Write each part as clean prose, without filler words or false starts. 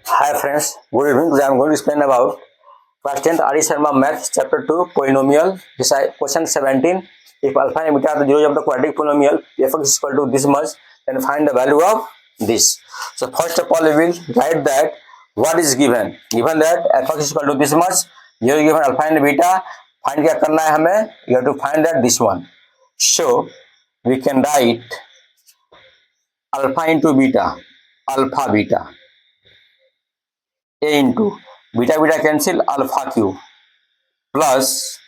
Hi friends, good evening. Today I am going to explain about class 10th R.E. Sharma Math Chapter 2 Polynomial. This is question 17. If alpha and beta are the zeros of the quadratic polynomial fx is equal to this much, then find the value of this. So first of all we will write that what is given. Given that fx is equal to this much, here is given alpha and beta. Find क्या करना है हमें? You have to find that this one. So we can write alpha into beta, alpha beta. A into beta beta cancel alpha cube plus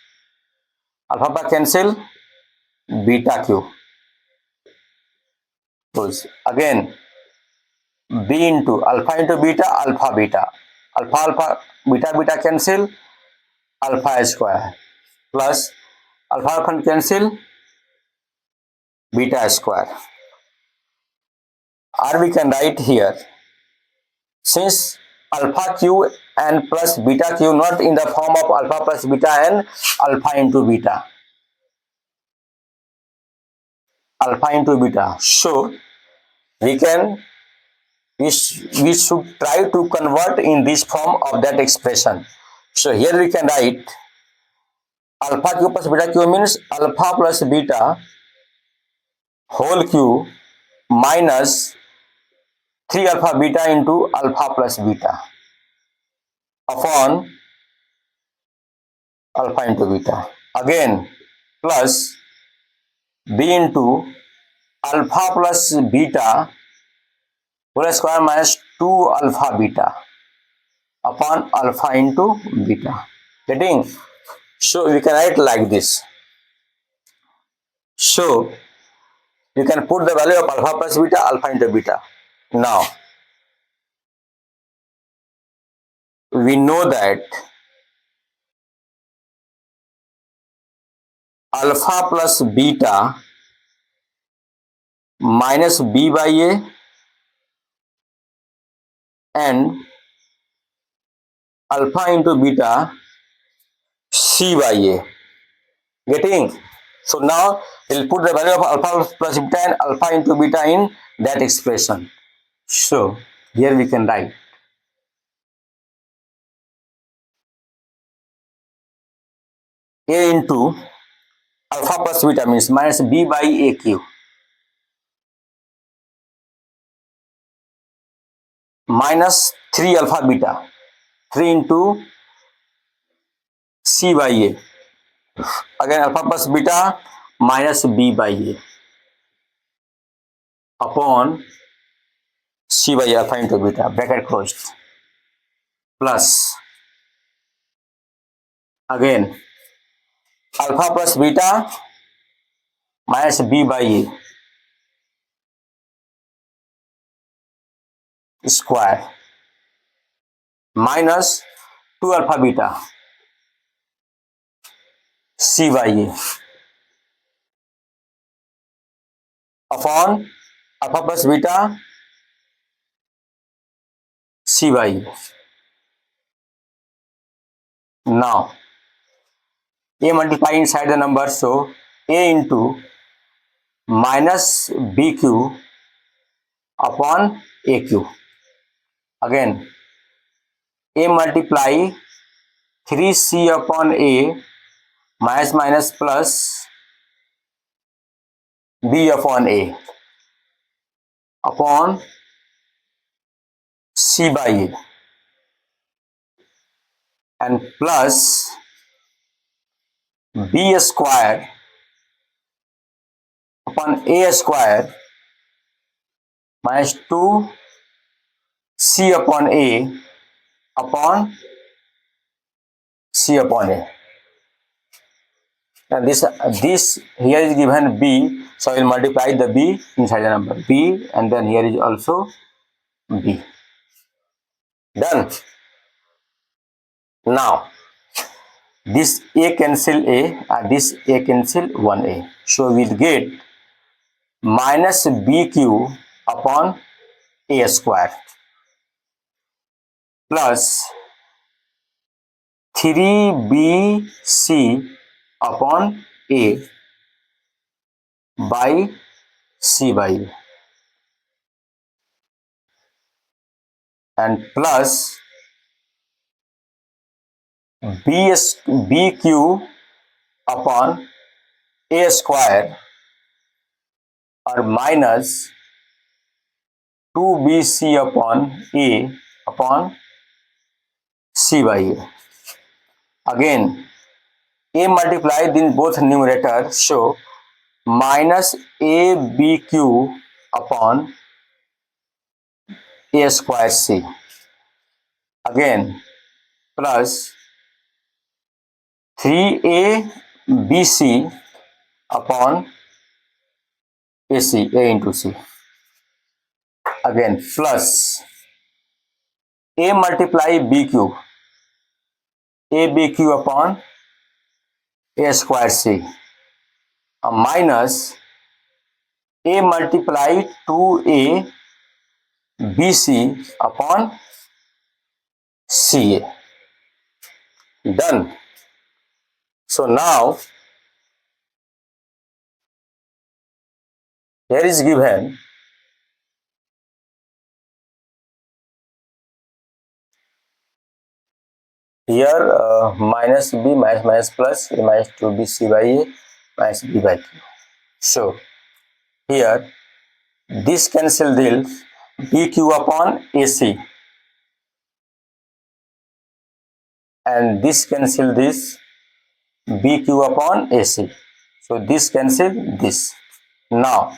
alpha cancel beta cube. So again b into beta alpha beta alpha beta beta cancel alpha square plus alpha cancel beta square. Or we can write here, since alpha q and plus beta q not in the form of alpha plus beta and alpha into beta, so we should try to convert in this form of that expression. So here we can write alpha q plus beta q means alpha plus beta whole q minus 3 alpha beta into alpha plus beta upon alpha into beta. Again plus b into alpha plus beta whole square minus 2 alpha beta upon alpha into beta. Getting? So we can write like this. So you can put the value of alpha plus beta, alpha into beta. Now we know that alpha plus beta minus b by a and alpha into beta c by a. Getting? So now we'll put the value of alpha plus beta and alpha into beta in that expression. So here we can write a into alpha plus beta means minus b by a cube minus 3 alpha beta, 3 into c by a, again alpha plus beta minus b by a upon c by a alpha into beta, bracket closed, plus again alpha plus beta minus b by a square minus 2 alpha beta c by a upon alpha plus beta c by a. Now a multiply inside the number, so a into minus bq upon aq. Again a multiply 3c upon a minus plus b upon a upon c by a and plus b square upon a square minus 2 c upon a upon c upon a. And this here is given b, so I will multiply the b inside the number b, and then here is also b. Done. Now this a cancel a and this a cancel 1a, so we will get minus bq upon a square plus 3bc upon a by c by a. and plus BQ upon A square or minus 2BC upon A upon C by A. Again, A multiplied in both numerator, so minus ABQ upon A square C. Again, plus 3ABC upon AC, A into C. Again, plus A multiply BQ, ABQ upon A square C, minus A multiply 2A BC upon CA. Done. So now here is given here minus B minus plus A minus 2BC by A minus B by Q. So here this cancel this BQ upon AC and this cancel this BQ upon AC. So this cancel this. Now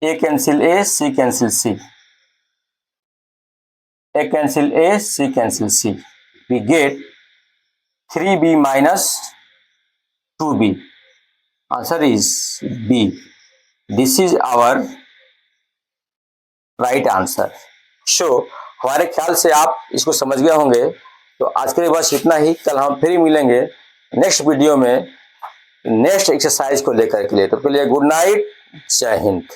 A cancel A, C cancel C. A cancel A, C cancel C. We get 3B minus 2B. Answer is B. This is our right answer. So हमारे ख्याल से आप इसको समझ गए होंगे. तो आज के लिए बस इतना ही. कल हम फिर मिलेंगे नेक्स्ट वीडियो में नेक्स्ट एक्सरसाइज को लेकर के लिए. तो के लिए गुड नाइट, जय हिंद.